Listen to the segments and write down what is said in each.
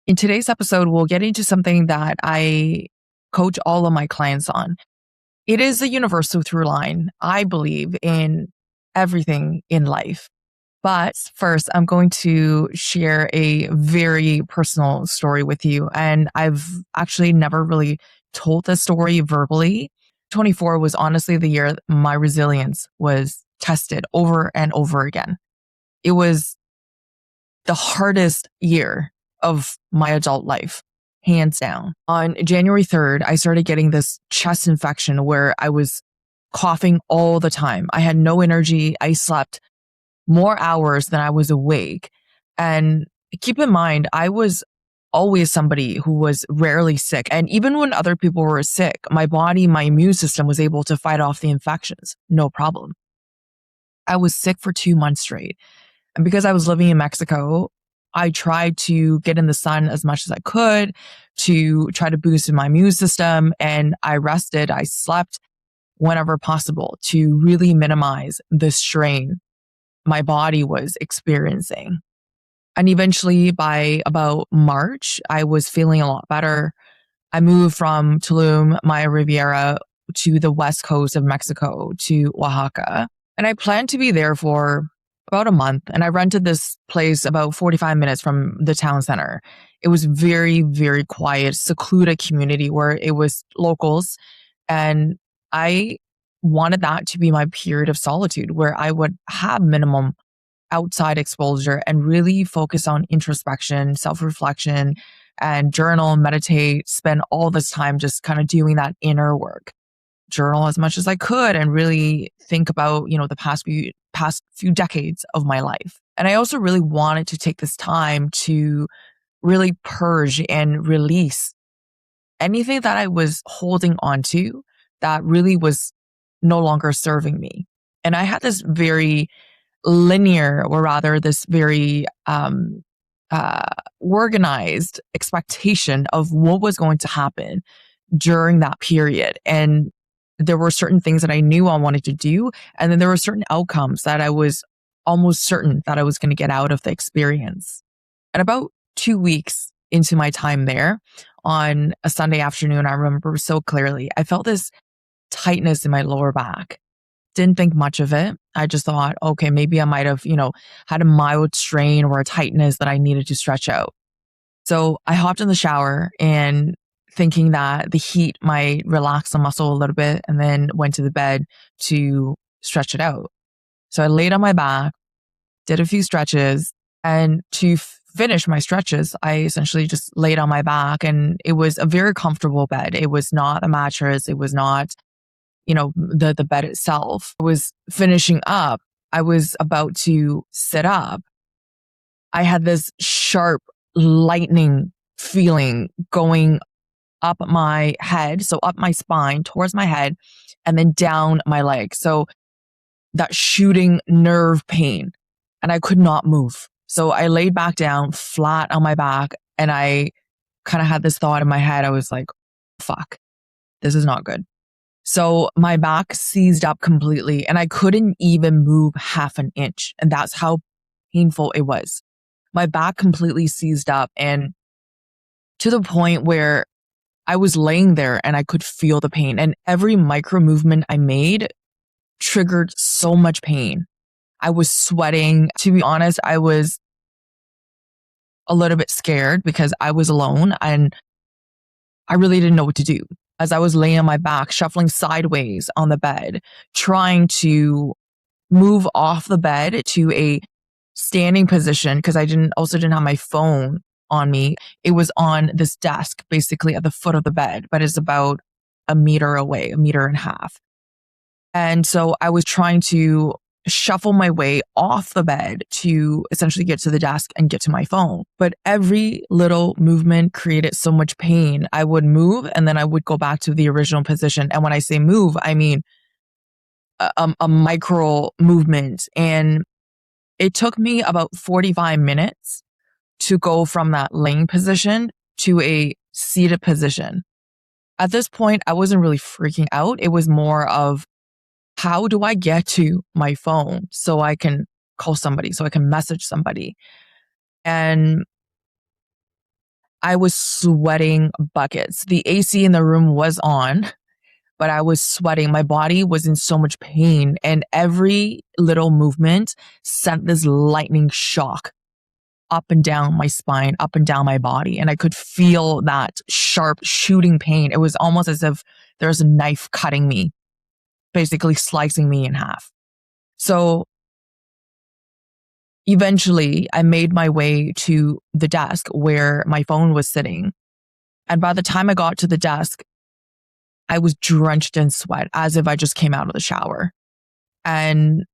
In today's episode, we'll get into something that I coach all of my clients on. It is a universal through line, I believe, in everything in life. But first, I'm going to share a very personal story with you. And I've actually never really told this story verbally. 24 was honestly the year my resilience was tested over and over again. It was the hardest year of my adult life, hands down. On January 3rd, I started getting this chest infection where I was coughing all the time. I had no energy. I slept more hours than I was awake. And keep in mind, I was always somebody who was rarely sick. And even when other people were sick, my body, my immune system was able to fight off the infections. No problem. I was sick for 2 months straight. And because I was living in Mexico, I tried to get in the sun as much as I could to try to boost my immune system. And I rested, I slept whenever possible to really minimize the strain my body was experiencing. And eventually by about March, I was feeling a lot better. I moved from Tulum, Maya Riviera, to the west coast of Mexico to Oaxaca. And I planned to be there for about a month. And I rented this place about 45 minutes from the town center. It was very, very quiet, secluded community where it was locals. And I wanted that to be my period of solitude where I would have minimum outside exposure and really focus on introspection, self-reflection, and journal, meditate, spend all this time just kind of doing that inner work. Journal as much as I could and really think about, the past few decades of my life. And I also really wanted to take this time to really purge and release anything that I was holding on to that really was no longer serving me. And I had this very linear, or rather this very organized expectation of what was going to happen during that period. And there were certain things that I knew I wanted to do. And then there were certain outcomes that I was almost certain that I was going to get out of the experience. And about 2 weeks into my time there, on a Sunday afternoon, I remember so clearly, I felt this tightness in my lower back. Didn't think much of it. I just thought, okay, maybe I might have, had a mild strain or a tightness that I needed to stretch out. So I hopped in the shower and thinking that the heat might relax the muscle a little bit, and then went to the bed to stretch it out. So I laid on my back, did a few stretches, and to finish my stretches, I essentially just laid on my back, and it was a very comfortable bed. It was not a mattress. It was not, the bed itself. I was finishing up. I was about to sit up. I had this sharp lightning feeling going up my head, so up my spine, towards my head, and then down my leg. So that shooting nerve pain, and I could not move. So I laid back down flat on my back, and I kind of had this thought in my head. I was like, fuck, this is not good. So my back seized up completely, and I couldn't even move half an inch. And that's how painful it was. My back completely seized up, and to the point where I was laying there and I could feel the pain, and every micro movement I made triggered so much pain. I was sweating. To be honest, I was a little bit scared because I was alone and I really didn't know what to do. As I was laying on my back, shuffling sideways on the bed, trying to move off the bed to a standing position because I didn't have my phone on me. It was on this desk, basically at the foot of the bed, but it's about a meter away, a meter and a half. And so I was trying to shuffle my way off the bed to essentially get to the desk and get to my phone. But every little movement created so much pain. I would move and then I would go back to the original position. And when I say move, I mean a micro movement. And it took me about 45 minutes to go from that laying position to a seated position. At this point, I wasn't really freaking out. It was more of, how do I get to my phone so I can call somebody, so I can message somebody? And I was sweating buckets. The AC in the room was on, but I was sweating. My body was in so much pain, and every little movement sent this lightning shock up and down my spine, up and down my body. And I could feel that sharp shooting pain. It was almost as if there was a knife cutting me, basically slicing me in half. So eventually I made my way to the desk where my phone was sitting. And by the time I got to the desk, I was drenched in sweat as if I just came out of the shower. And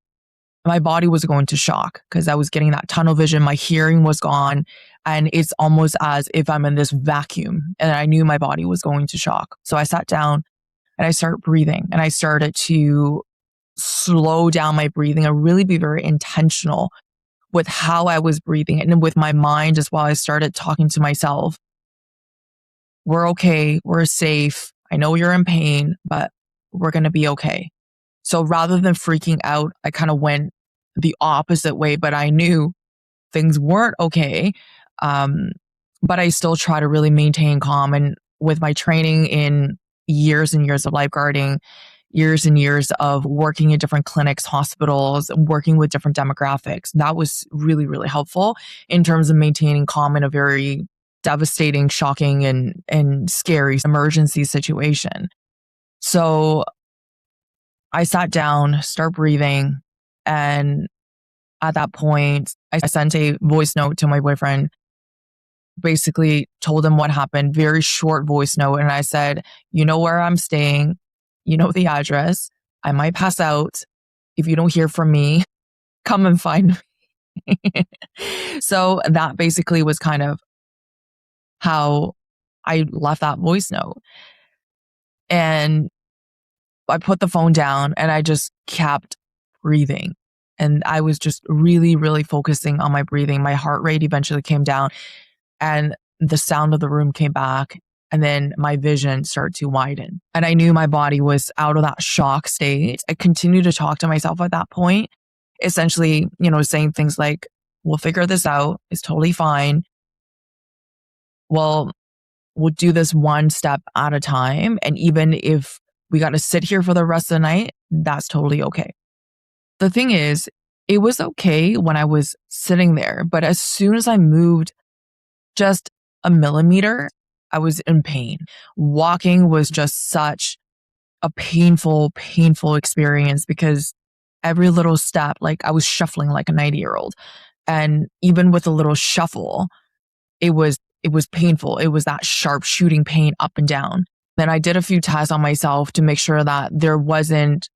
my body was going to shock because I was getting that tunnel vision. My hearing was gone. And it's almost as if I'm in this vacuum. And I knew my body was going to shock. So I sat down and I started breathing, and I started to slow down my breathing and really be very intentional with how I was breathing and with my mind as well. I started talking to myself. We're okay. We're safe. I know you're in pain, but we're going to be okay. So rather than freaking out, I kind of went the opposite way, but I knew things weren't okay. But I still try to really maintain calm. And with my training in years and years of lifeguarding, years and years of working in different clinics, hospitals, working with different demographics, that was really, really helpful in terms of maintaining calm in a very devastating, shocking, and scary emergency situation. So I sat down, start breathing, and at that point, I sent a voice note to my boyfriend, basically told him what happened, very short voice note. And I said, you know where I'm staying, you know the address. I might pass out. If you don't hear from me, come and find me. So that basically was kind of how I left that voice note. And I put the phone down and I just kept breathing. And I was just really, really focusing on my breathing. My heart rate eventually came down and the sound of the room came back. And then my vision started to widen. And I knew my body was out of that shock state. I continued to talk to myself at that point, essentially, saying things like, we'll figure this out. It's totally fine. Well, we'll do this one step at a time. And even if we got to sit here for the rest of the night, that's totally okay. The thing is, it was okay when I was sitting there, but as soon as I moved just a millimeter, I was in pain. Walking was just such a painful, painful experience because every little step, like I was shuffling like a 90-year-old. And even with a little shuffle, it was painful. It was that sharp shooting pain up and down. Then I did a few tests on myself to make sure that there wasn't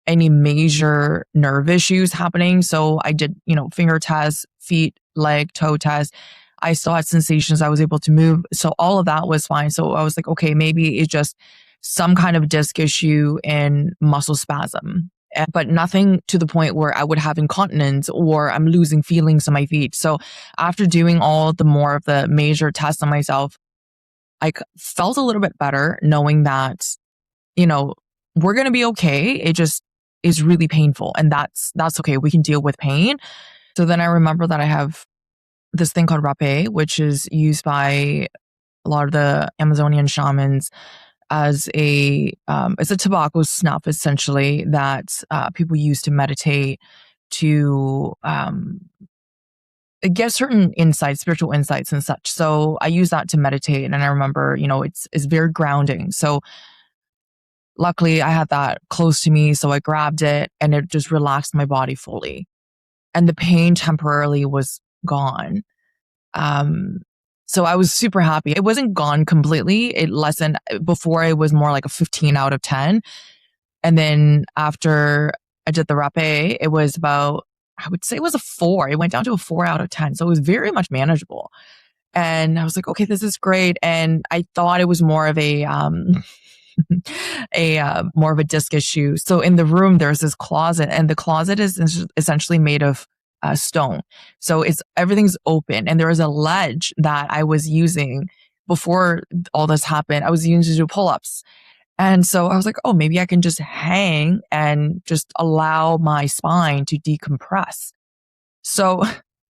any major nerve issues happening. So I did, finger tests, feet, leg, toe tests. I still had sensations. I was able to move. So all of that was fine. So I was like, okay, maybe it's just some kind of disc issue and muscle spasm, but nothing to the point where I would have incontinence or I'm losing feelings in my feet. So after doing all the more of the major tests on myself, I felt a little bit better knowing that, we're going to be okay. It just is really painful. And that's okay. We can deal with pain. So then I remember that I have this thing called rapé, which is used by a lot of the Amazonian shamans as it's a tobacco snuff essentially that people use to meditate, to get certain insights, spiritual insights and such. So I use that to meditate. And I remember, it's very grounding. So luckily I had that close to me. So I grabbed it and it just relaxed my body fully. And the pain temporarily was gone. So I was super happy. It wasn't gone completely. It lessened. Before it was more like a 15 out of 10. And then after I did the rapé, it was about, I would say it was a 4. It went down to a 4 out of 10. So it was very much manageable. And I was like, okay, this is great. And I thought it was more of a more of a disc issue. So in the room, there's this closet, and the closet is essentially made of stone. So everything's open, and there was a ledge that I was using before all this happened. I was using to do pull-ups. And so I was like, oh, maybe I can just hang and just allow my spine to decompress. So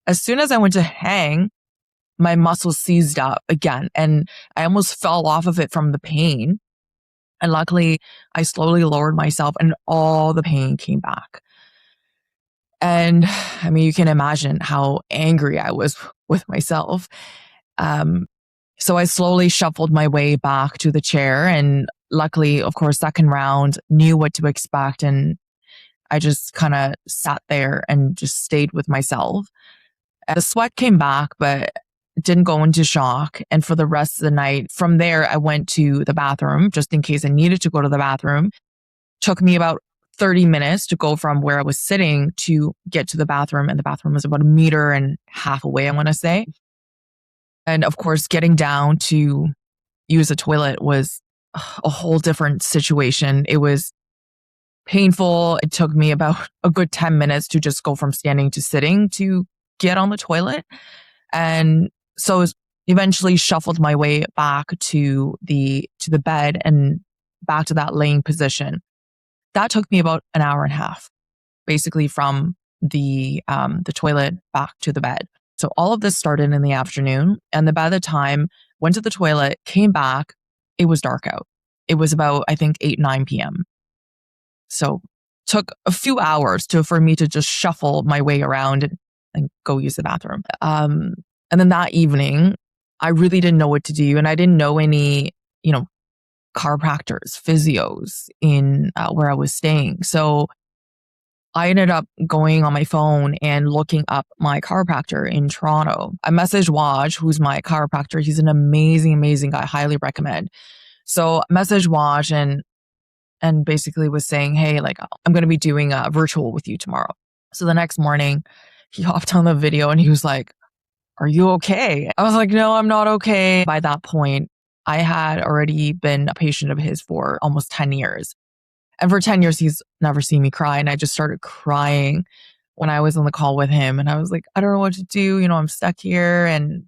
as soon as I went to hang, my muscles seized up again, and I almost fell off of it from the pain. And luckily, I slowly lowered myself and all the pain came back. And I mean, you can imagine how angry I was with myself. Um, so I slowly shuffled my way back to the chair. And luckily, of course, second round, knew what to expect. And I just kind of sat there and just stayed with myself. The sweat came back, but didn't go into shock. And for the rest of the night, from there, I went to the bathroom just in case I needed to go to the bathroom. Took me about 30 minutes to go from where I was sitting to get to the bathroom. And the bathroom was about 1.5 meters away, I want to say. And of course, getting down to use a toilet was a whole different situation. It was painful. It took me about a good 10 minutes to just go from standing to sitting to get on the toilet. And so eventually shuffled my way back to the bed and back to that laying position. That took me about an hour and a half, basically from the toilet back to the bed. So all of this started in the afternoon, and by the time went to the toilet, came back, it was dark out. It was about, I think, 8, 9 p.m. So took a few hours for me to just shuffle my way around and go use the bathroom. And then that evening, I really didn't know what to do, and I didn't know any, chiropractors, physios in where I was staying. So I ended up going on my phone and looking up my chiropractor in Toronto. I messaged Waj, who's my chiropractor. He's an amazing, amazing guy. Highly recommend. So I messaged Waj and basically was saying, hey, like, I'm going to be doing a virtual with you tomorrow. So the next morning, he hopped on the video and he was like, are you okay? I was like, no, I'm not okay. By that point, I had already been a patient of his for almost 10 years. And for 10 years, he's never seen me cry. And I just started crying when I was on the call with him. And I was like, I don't know what to do. I'm stuck here. And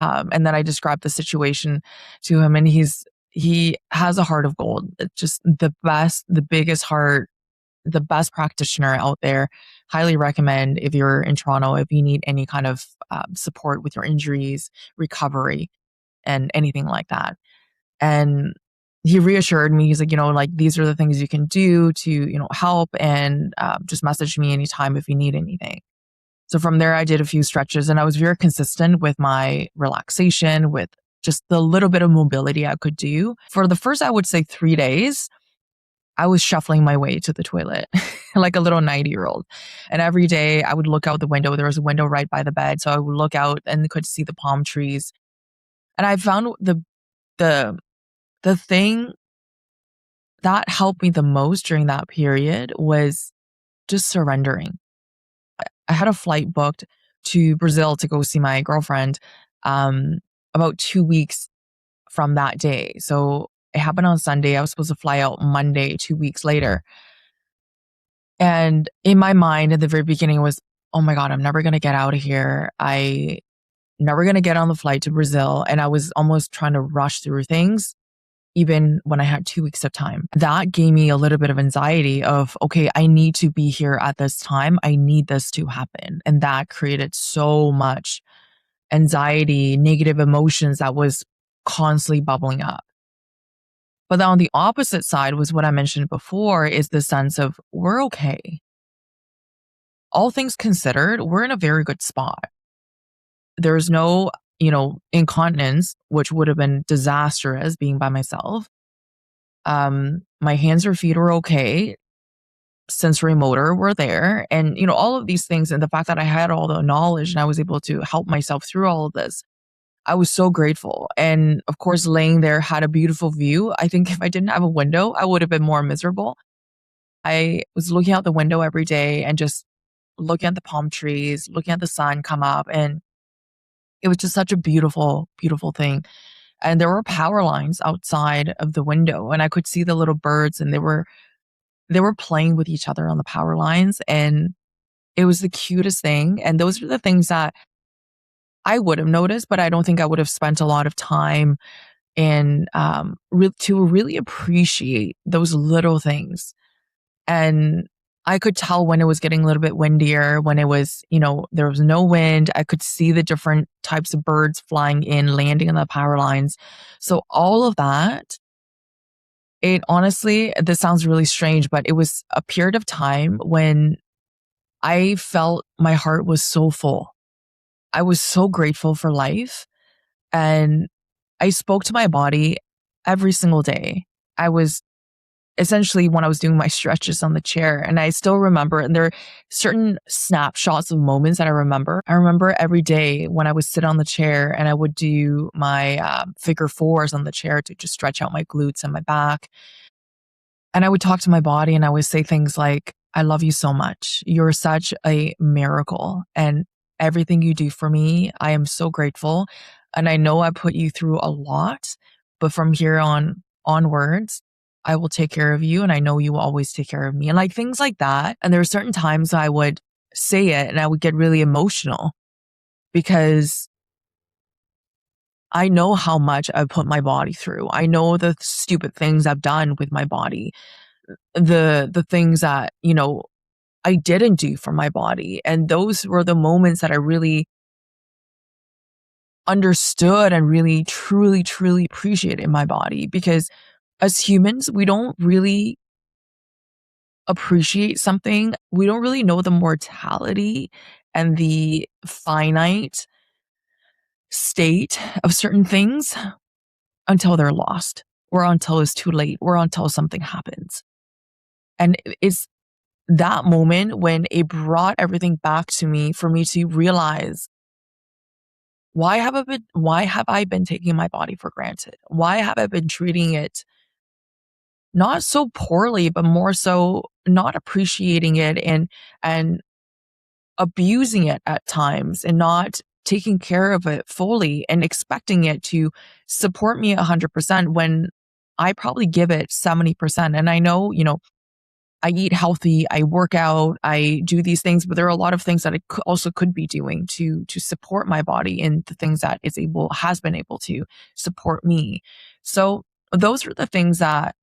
then I described the situation to him, and he has a heart of gold. It's just the best, the biggest heart, the best practitioner out there. Highly recommend if you're in Toronto, if you need any kind of support with your injuries, recovery, and anything like that. And he reassured me. He's like, like, these are the things you can do to, help, and just message me anytime if you need anything. So from there, I did a few stretches, and I was very consistent with my relaxation, with just the little bit of mobility I could do. For the first, I would say 3 days, I was shuffling my way to the toilet like a little 90-year-old. And every day I would look out the window. There was a window right by the bed. So I would look out and could see the palm trees. And I found the thing that helped me the most during that period was just surrendering. I had a flight booked to Brazil to go see my girlfriend about 2 weeks from that day. So it happened on Sunday. I was supposed to fly out Monday, 2 weeks later. And in my mind at the very beginning was, oh my God, I'm never going to get out of here. I never going to get on the flight to Brazil. And I was almost trying to rush through things, even when I had 2 weeks of time. That gave me a little bit of anxiety of, okay, I need to be here at this time. I need this to happen. And that created so much anxiety, negative emotions that was constantly bubbling up. But then on the opposite side was what I mentioned before, is the sense of we're okay. All things considered, we're in a very good spot. There's no, incontinence, which would have been disastrous being by myself. My hands or feet were okay. Sensory motor were there. And, all of these things, and the fact that I had all the knowledge and I was able to help myself through all of this, I was so grateful. And of course, laying there had a beautiful view. I think if I didn't have a window, I would have been more miserable. I was looking out the window every day and just looking at the palm trees, looking at the sun come up. And it was just such a beautiful, beautiful thing. And there were power lines outside of the window, and I could see the little birds, and they were playing with each other on the power lines. And it was the cutest thing. And those are the things that I would have noticed, but I don't think I would have spent a lot of time in to really appreciate those little things. And I could tell when it was getting a little bit windier, when it was, there was no wind. I could see the different types of birds flying in, landing on the power lines. So all of that, it honestly, this sounds really strange, but it was a period of time when I felt my heart was so full. I was so grateful for life. And I spoke to my body every single day. I was essentially when I was doing my stretches on the chair, and I still remember, and there are certain snapshots of moments that I remember. I remember every day when I would sit on the chair and I would do my figure fours on the chair to just stretch out my glutes and my back. And I would talk to my body and I would say things like, I love you so much. You're such a miracle. And everything you do for me, I am so grateful. And I know I put you through a lot, but from here on onwards, I will take care of you. And I know you will always take care of me. And like things like that. And there are certain times I would say it and I would get really emotional because I know how much I've put my body through. I know the stupid things I've done with my body, the things that, I didn't do for my body. And those were the moments that I really understood and really truly, truly appreciated my body, because as humans, we don't really appreciate something. We don't really know the mortality and the finite state of certain things until they're lost, or until it's too late, or until something happens. And it's that moment when it brought everything back to me for me to realize, why have I been taking my body for granted? Why have I been treating it not so poorly, but more so not appreciating it and abusing it at times, and not taking care of it fully and expecting it to support me 100% when I probably give it 70%. And I know, I eat healthy, I work out, I do these things, but there are a lot of things that I also could be doing to support my body and the things that has been able to support me. So those are the things that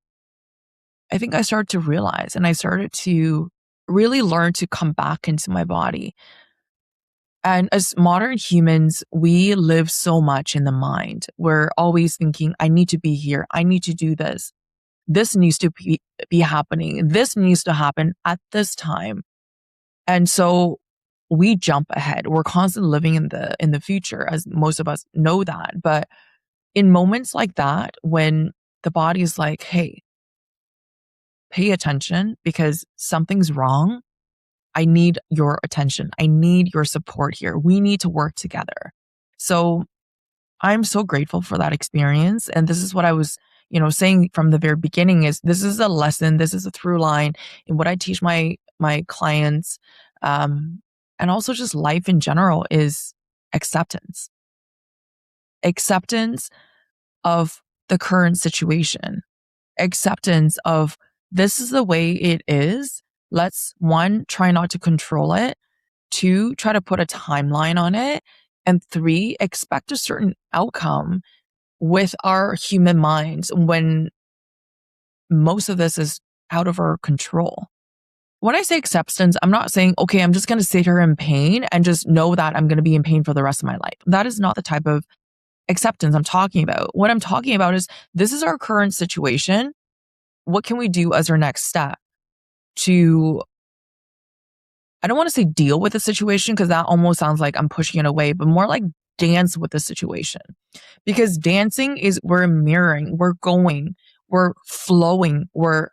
I think I started to realize, and I started to really learn to come back into my body. And as modern humans, we live so much in the mind. We're always thinking, I need to be here. I need to do this. This needs to be happening. This needs to happen at this time. And so we jump ahead. We're constantly living in the future, as most of us know that. But in moments like that, when the body is like, hey, pay attention because something's wrong. I need your attention. I need your support here. We need to work together. So I'm so grateful for that experience. And this is what I was, saying from the very beginning, is this is a lesson. This is a through line in what I teach my clients. And also just life in general is acceptance. Acceptance of the current situation. Acceptance of this is the way it is. Let's, one, try not to control it. Two, try to put a timeline on it. And three, expect a certain outcome with our human minds when most of this is out of our control. When I say acceptance, I'm not saying, okay, I'm just going to sit here in pain and just know that I'm going to be in pain for the rest of my life. That is not the type of acceptance I'm talking about. What I'm talking about is, this is our current situation. What can we do as our next step to, I don't want to say deal with the situation, because that almost sounds like I'm pushing it away, but more like dance with the situation. Because dancing is, we're mirroring, we're going, we're flowing, we're,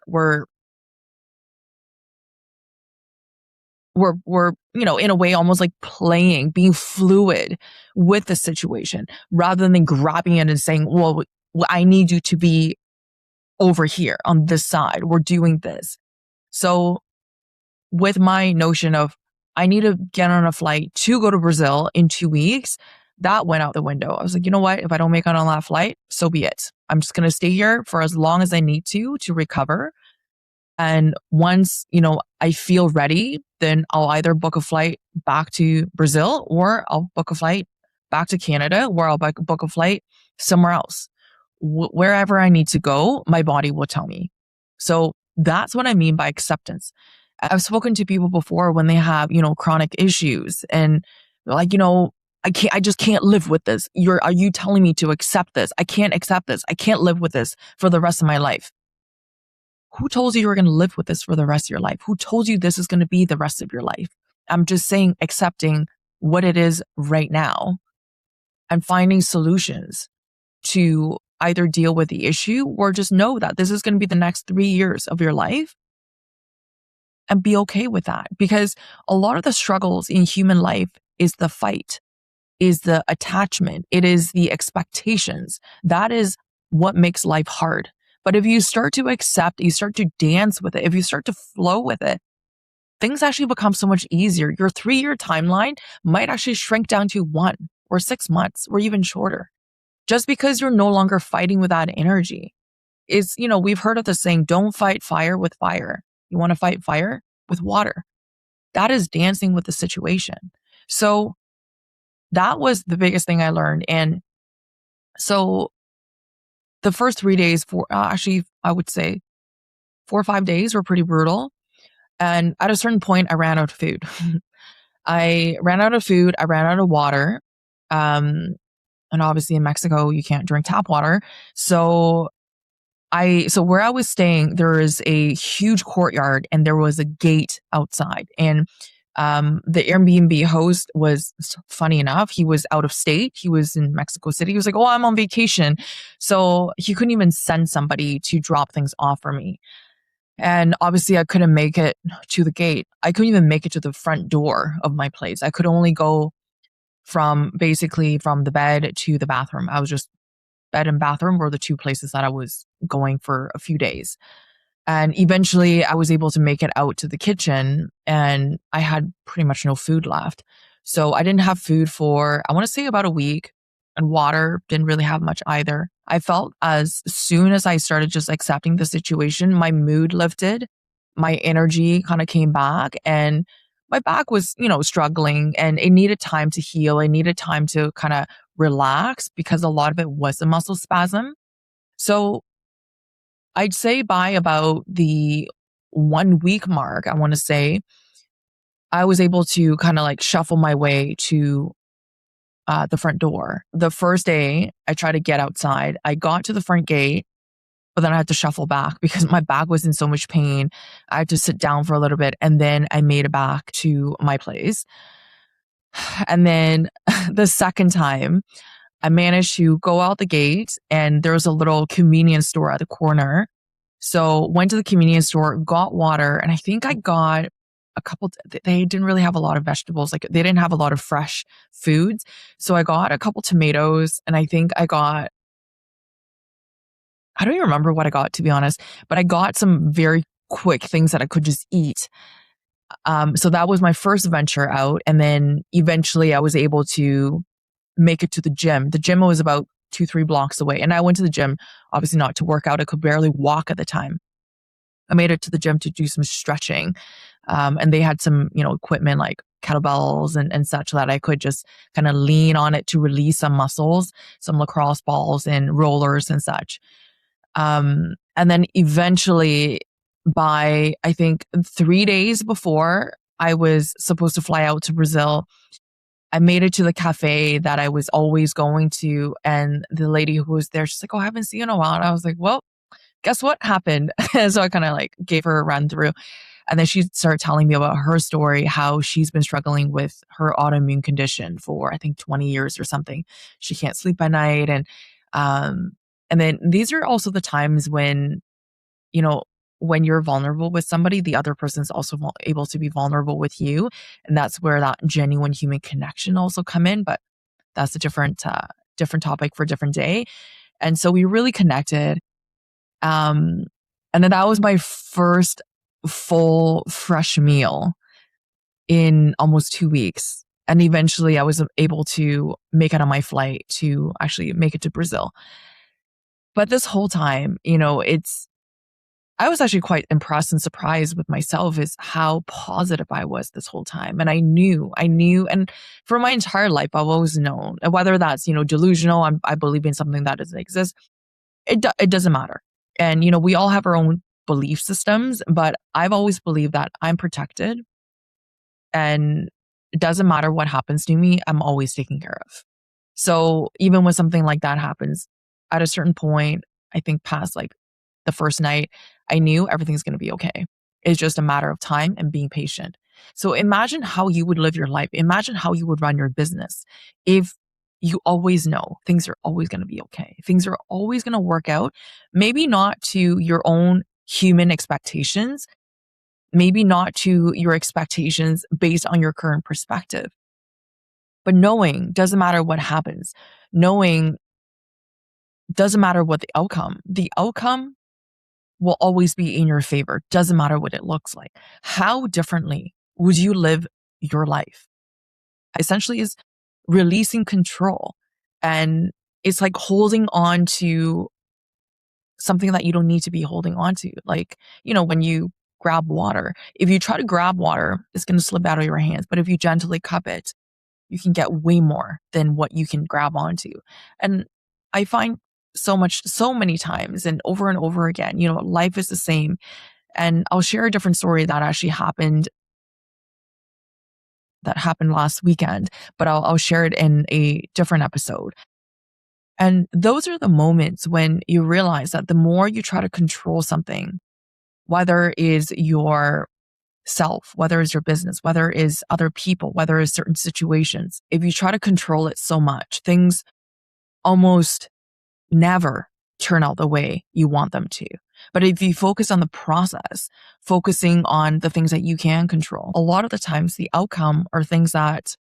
in a way almost like playing, being fluid with the situation, rather than grabbing it and saying, well, I need you to be over here on this side. We're doing this. So with my notion of, I need to get on a flight to go to Brazil in 2 weeks, that went out the window. I was like, you know what? If I don't make it on that flight, so be it. I'm just going to stay here for as long as I need to recover. And once, I feel ready, then I'll either book a flight back to Brazil, or I'll book a flight back to Canada, or I'll book a flight somewhere else. Wherever I need to go, my body will tell me. So that's what I mean by acceptance. I've spoken to people before when they have, chronic issues and they're like, I just can't live with this. Are you telling me to accept this? I can't accept this. I can't live with this for the rest of my life. Who told you were going to live with this for the rest of your life? Who told you this is going to be the rest of your life? I'm just saying, accepting what it is right now and finding solutions to either deal with the issue or just know that this is going to be the next 3 years of your life and be okay with that. Because a lot of the struggles in human life is the fight, is the attachment, it is the expectations. That is what makes life hard. But if you start to accept, you start to dance with it, if you start to flow with it, things actually become so much easier. Your 3 year timeline might actually shrink down to 1 or 6 months or even shorter, just because you're no longer fighting with that energy. We've heard of the saying, don't fight fire with fire. You want to fight fire with water. That is dancing with the situation. So that was the biggest thing I learned. And so the first 3 days, I would say 4 or 5 days were pretty brutal. And at a certain point, I ran out of food. I ran out of food. I ran out of water. And obviously in Mexico, you can't drink tap water. So where I was staying, there is a huge courtyard and there was a gate outside. And the Airbnb host was, funny enough, he was out of state. He was in Mexico City. He was like, oh, I'm on vacation. So he couldn't even send somebody to drop things off for me. And obviously I couldn't make it to the gate. I couldn't even make it to the front door of my place. I could only go from the bed to the bathroom. I was just bed and bathroom were the two places that I was going for a few days. And eventually I was able to make it out to the kitchen and I had pretty much no food left. So I didn't have food for, I want to say about a week, and water didn't really have much either. I felt as soon as I started just accepting the situation, my mood lifted, my energy kind of came back, and my back was, struggling and it needed time to heal. It needed time to kind of relax because a lot of it was a muscle spasm. So I'd say by about the 1 week mark, I want to say, I was able to kind of like shuffle my way to the front door. The first day I tried to get outside, I got to the front gate, but then I had to shuffle back because my back was in so much pain. I had to sit down for a little bit and then I made it back to my place. And then the second time, I managed to go out the gate and there was a little convenience store at the corner. So went to the convenience store, got water, and I think I got a couple, they didn't really have a lot of vegetables. Like they didn't have a lot of fresh foods. So I got a couple tomatoes and I think I don't even remember what I got, to be honest, but I got some very quick things that I could just eat. So that was my first venture out. And then eventually I was able to make it to the gym. The gym was about 2-3 blocks away. And I went to the gym, obviously not to work out. I could barely walk at the time. I made it to the gym to do some stretching. And they had some, equipment like kettlebells and such that I could just kind of lean on it to release some muscles, some lacrosse balls and rollers and such. And then eventually by, I think 3 days before I was supposed to fly out to Brazil, I made it to the cafe that I was always going to. And the lady who was there, she's like, oh, I haven't seen you in a while. And I was like, well, guess what happened? So I kind of like gave her a run through. And then she started telling me about her story, how she's been struggling with her autoimmune condition for, I think, 20 years or something. She can't sleep at night. And then these are also the times when, when you're vulnerable with somebody, the other person's also able to be vulnerable with you. And that's where that genuine human connection also come in. But that's a different topic for a different day. And so we really connected. And then that was my first full fresh meal in almost 2 weeks. And eventually I was able to make it on my flight to actually make it to Brazil. But this whole time, I was actually quite impressed and surprised with myself is how positive I was this whole time. And I knew, and for my entire life, I've always known, whether that's, delusional, I believe in something that doesn't exist. It doesn't matter. And, we all have our own belief systems, but I've always believed that I'm protected and it doesn't matter what happens to me, I'm always taken care of. So even when something like that happens, at a certain point, I think past like the first night, I knew everything's going to be okay. It's just a matter of time and being patient. So imagine how you would live your life. Imagine how you would run your business if you always know things are always going to be okay. Things are always going to work out. Maybe not to your own human expectations, maybe not to your expectations based on your current perspective, but knowing doesn't matter what happens. Knowing doesn't matter what the outcome. The outcome will always be in your favor. Doesn't matter what it looks like. How differently would you live your life? Essentially is releasing control. And it's like holding on to something that you don't need to be holding on to. Like, when you grab water, if you try to grab water, it's going to slip out of your hands. But if you gently cup it, you can get way more than what you can grab onto. And I find so many times and over again, life is the same. And I'll share a different story that happened last weekend, but I'll share it in a different episode. And those are the moments when you realize that the more you try to control something, whether it is your self, whether it's your business, whether it is other people, whether it's certain situations, if you try to control it so much, things almost never turn out the way you want them to. But if you focus on the process, focusing on the things that you can control, a lot of the times the outcome are things that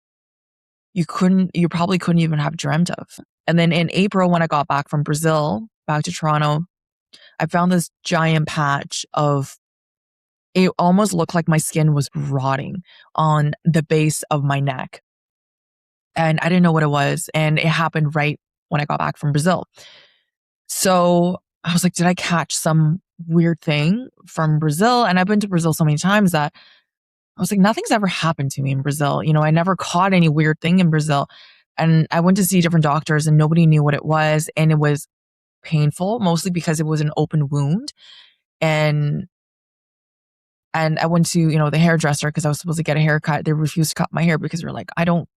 you probably couldn't even have dreamt of. And then in April, when I got back from Brazil, back to Toronto, I found this giant patch of, it almost looked like my skin was rotting on the base of my neck. And I didn't know what it was. And it happened right when I got back from Brazil. So I was like, did I catch some weird thing from Brazil? And I've been to Brazil so many times that I was like, nothing's ever happened to me in Brazil. I never caught any weird thing in Brazil. And I went to see different doctors and nobody knew what it was. And it was painful, mostly because it was an open wound. And I went to, the hairdresser because I was supposed to get a haircut. They refused to cut my hair because they're like,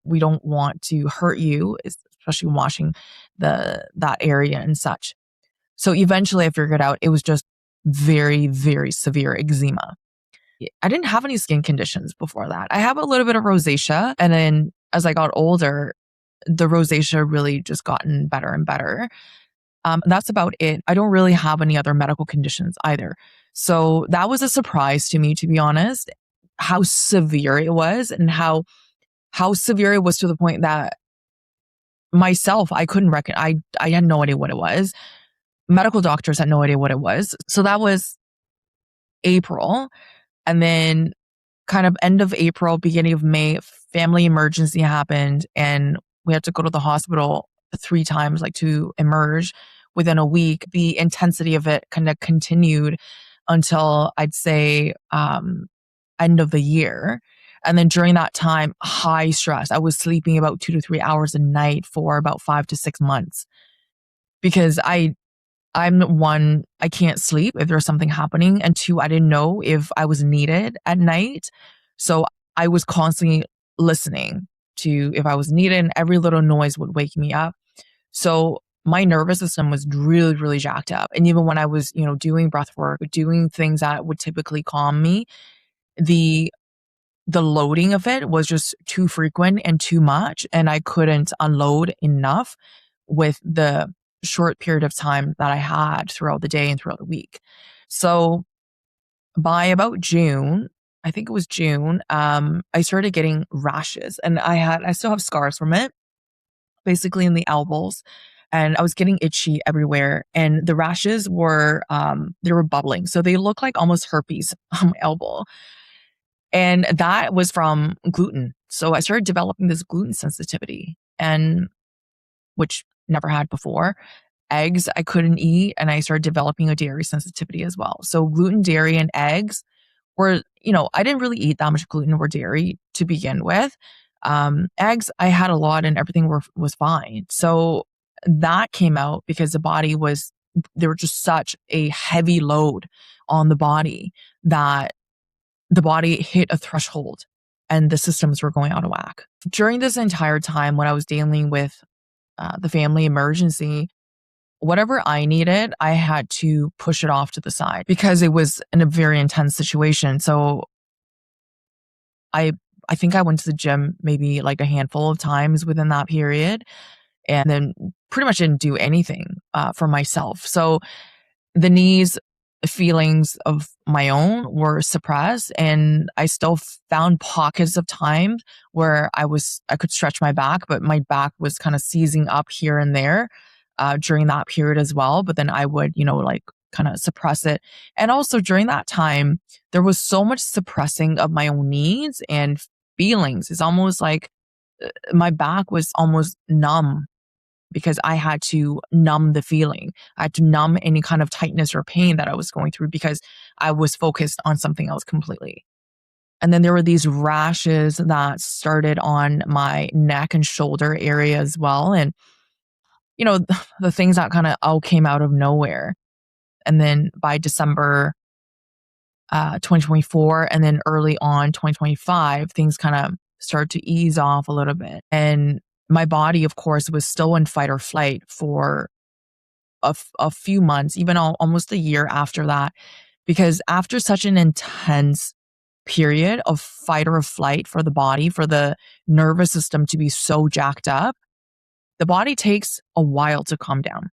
we don't want to hurt you, especially washing that area and such. So eventually I figured out it was just very, very severe eczema. I didn't have any skin conditions before that. I have a little bit of rosacea. And then as I got older, the rosacea really just gotten better and better. That's about it. I don't really have any other medical conditions either. So that was a surprise to me, to be honest, how severe it was and how severe it was to the point that myself, I couldn't I had no idea what it was. Medical doctors had no idea what it was. So that was April. And then kind of end of April, beginning of May, family emergency happened and we had to go to the hospital 3 times, like to emerge within a week. The intensity of it kind of continued until I'd say end of the year. And then during that time, high stress. I was sleeping about 2 to 3 hours a night for about 5 to 6 months because I'm one, I can't sleep if there's something happening. And 2, I didn't know if I was needed at night. So I was constantly listening to if I was needed and every little noise would wake me up. So my nervous system was really, really jacked up. And even when I was, doing breath work, doing things that would typically calm me, the loading of it was just too frequent and too much. And I couldn't unload enough with the short period of time that I had throughout the day and throughout the week. So by about June, I think it was June, I started getting rashes and I still have scars from it, basically in the elbows. And I was getting itchy everywhere. And the rashes were, they were bubbling. So they look like almost herpes on my elbow. And that was from gluten. So I started developing this gluten sensitivity and which never had before. Eggs I couldn't eat and I started developing a dairy sensitivity as well. So gluten, dairy, and eggs were, I didn't really eat that much gluten or dairy to begin with. Eggs, I had a lot and everything was fine. So that came out because the body was there was just such a heavy load on the body that the body hit a threshold and the systems were going out of whack. During this entire time when I was dealing with the family emergency, whatever I needed, I had to push it off to the side because it was in a very intense situation. So I I think I went to the gym maybe like a handful of times within that period, and then pretty much didn't do anything for myself. So the needs, feelings of my own were suppressed, and I still found pockets of time where I could stretch my back, but my back was kind of seizing up here and there during that period as well. But then I would, like kind of suppress it. And also during that time, there was so much suppressing of my own needs and feelings. It's almost like my back was almost numb because I had to numb the feeling. I had to numb any kind of tightness or pain that I was going through because I was focused on something else completely. And then there were these rashes that started on my neck and shoulder area as well. And, the things that kind of all came out of nowhere. And then by December 2024 and then early on 2025, things kind of started to ease off a little bit. And my body, of course, was still in fight or flight for a few months, even almost a year after that, because after such an intense period of fight or flight for the body, for the nervous system to be so jacked up, the body takes a while to calm down.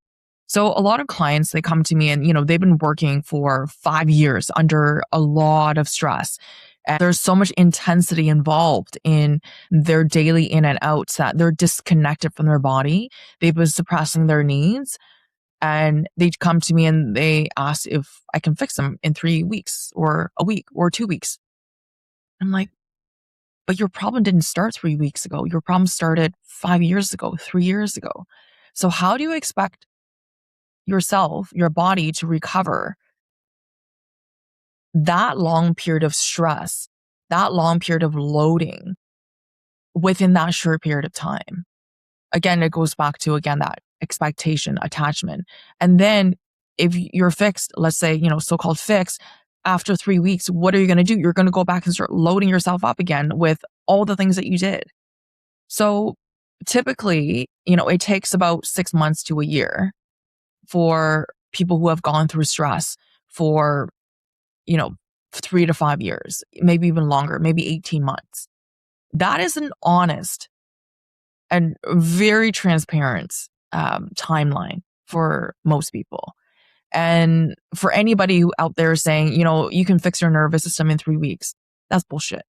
So a lot of clients, they come to me and, they've been working for 5 years under a lot of stress. And there's so much intensity involved in their daily in and outs that they're disconnected from their body. They've been suppressing their needs. And they come to me and they ask if I can fix them in 3 weeks or a week or 2 weeks. I'm like, but your problem didn't start 3 weeks ago. Your problem started 5 years ago, 3 years ago. So how do you expect yourself, your body to recover that long period of stress, that long period of loading within that short period of time? Again, it goes back to, that expectation, attachment. And then if you're fixed, let's say, so-called fixed, after 3 weeks, what are you going to do? You're going to go back and start loading yourself up again with all the things that you did. So typically, it takes about 6 months to a year for people who have gone through stress for, 3 to 5 years, maybe even longer, maybe 18 months. That is an honest and very transparent timeline for most people. And for anybody out there saying, you can fix your nervous system in 3 weeks, that's bullshit.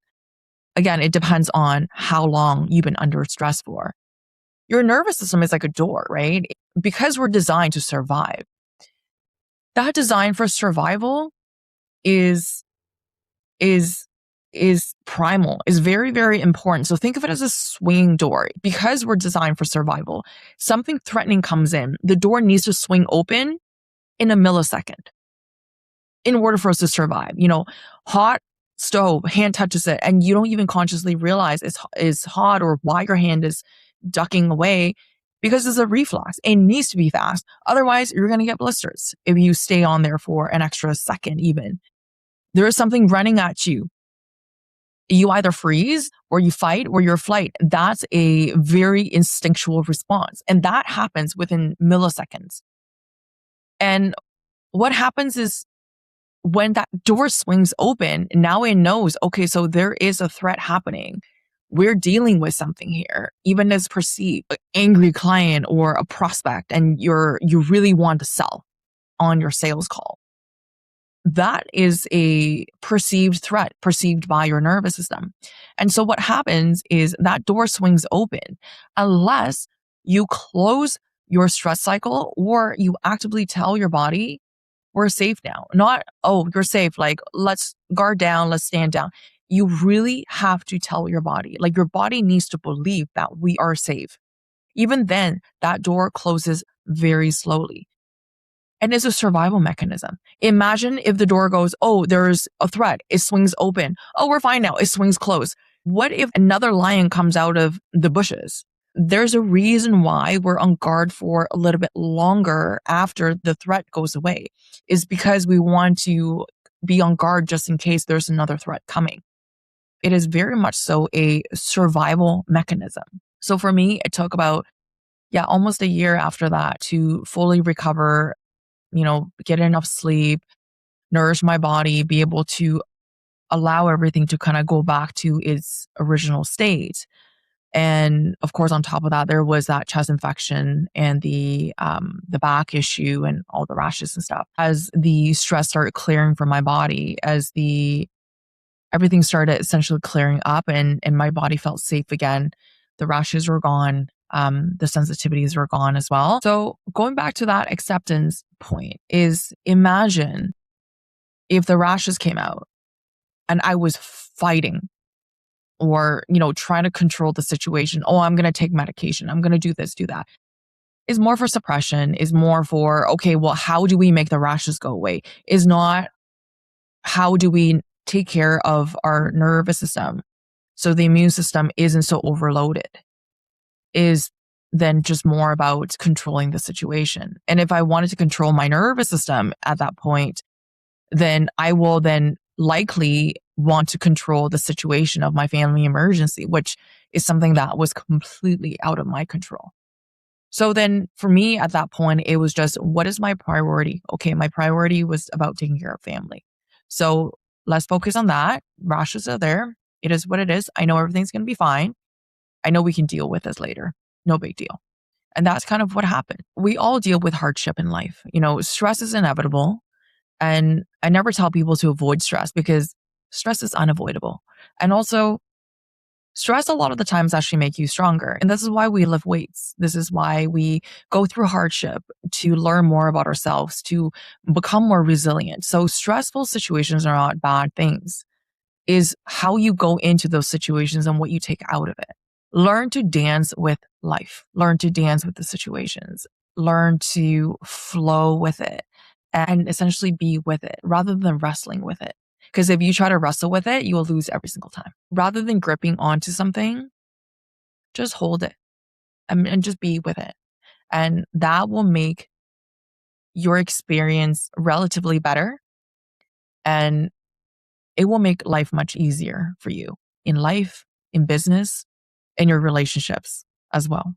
Again, it depends on how long you've been under stress for. Your nervous system is like a door, right? Because we're designed to survive. That design for survival is primal, is very, very important. So think of it as a swinging door. Because we're designed for survival, something threatening comes in, the door needs to swing open in a millisecond in order for us to survive. Hot stove, hand touches it, and you don't even consciously realize it's hot or why your hand is ducking away because it's a reflex. It needs to be fast. Otherwise, you're going to get blisters if you stay on there for an extra second even. There is something running at you. You either freeze or you fight or you're flight. That's a very instinctual response. And that happens within milliseconds. And what happens is when that door swings open, now it knows, okay, so there is a threat happening. We're dealing with something here, even as perceived, an angry client or a prospect, and you really want to sell on your sales call. That is a perceived threat, perceived by your nervous system. And so what happens is that door swings open unless you close your stress cycle or you actively tell your body, we're safe now. Not, oh, you're safe. Like, let's guard down, let's stand down. You really have to tell your body, like your body needs to believe that we are safe. Even then, that door closes very slowly. And it's a survival mechanism. Imagine if the door goes, oh, there's a threat. It swings open. Oh, we're fine now. It swings closed. What if another lion comes out of the bushes? there's a reason why we're on guard for a little bit longer after the threat goes away, is because we want to be on guard just in case there's another threat coming. It is very much so a survival mechanism. So for me, it took about, yeah, almost a year after that to fully recover, get enough sleep, nourish my body, be able to allow everything to kind of go back to its original state. And of course, on top of that, there was that chest infection and the back issue and all the rashes and stuff. As the stress started clearing from my body, as the everything started essentially clearing up, and my body felt safe again, the rashes were gone. The sensitivities were gone as well. So going back to that acceptance point is, imagine if the rashes came out and I was fighting or, trying to control the situation. Oh, I'm going to take medication. I'm going to do this, do that. Is more for suppression, is more for, okay, well, how do we make the rashes go away? Is not how do we take care of our nervous system so the immune system isn't so overloaded, is then just more about controlling the situation. And if I wanted to control my nervous system at that point, then I will then likely want to control the situation of my family emergency, which is something that was completely out of my control. So then for me at that point, it was just, what is my priority? Okay, my priority was about taking care of family. So let's focus on that. Rashes are there. It is what it is. I know everything's going to be fine. I know we can deal with this later. No big deal. And that's kind of what happened. We all deal with hardship in life. Stress is inevitable. And I never tell people to avoid stress, because stress is unavoidable. And also, stress a lot of the times actually make you stronger. And this is why we lift weights. This is why we go through hardship, to learn more about ourselves, to become more resilient. So stressful situations are not bad things. Is how you go into those situations and what you take out of it. Learn to dance with life. Learn to dance with the situations. Learn to flow with it and essentially be with it rather than wrestling with it. Because if you try to wrestle with it, you will lose every single time. Rather than gripping onto something, just hold it and just be with it. And that will make your experience relatively better, and it will make life much easier for you in life, in business, in your relationships as well.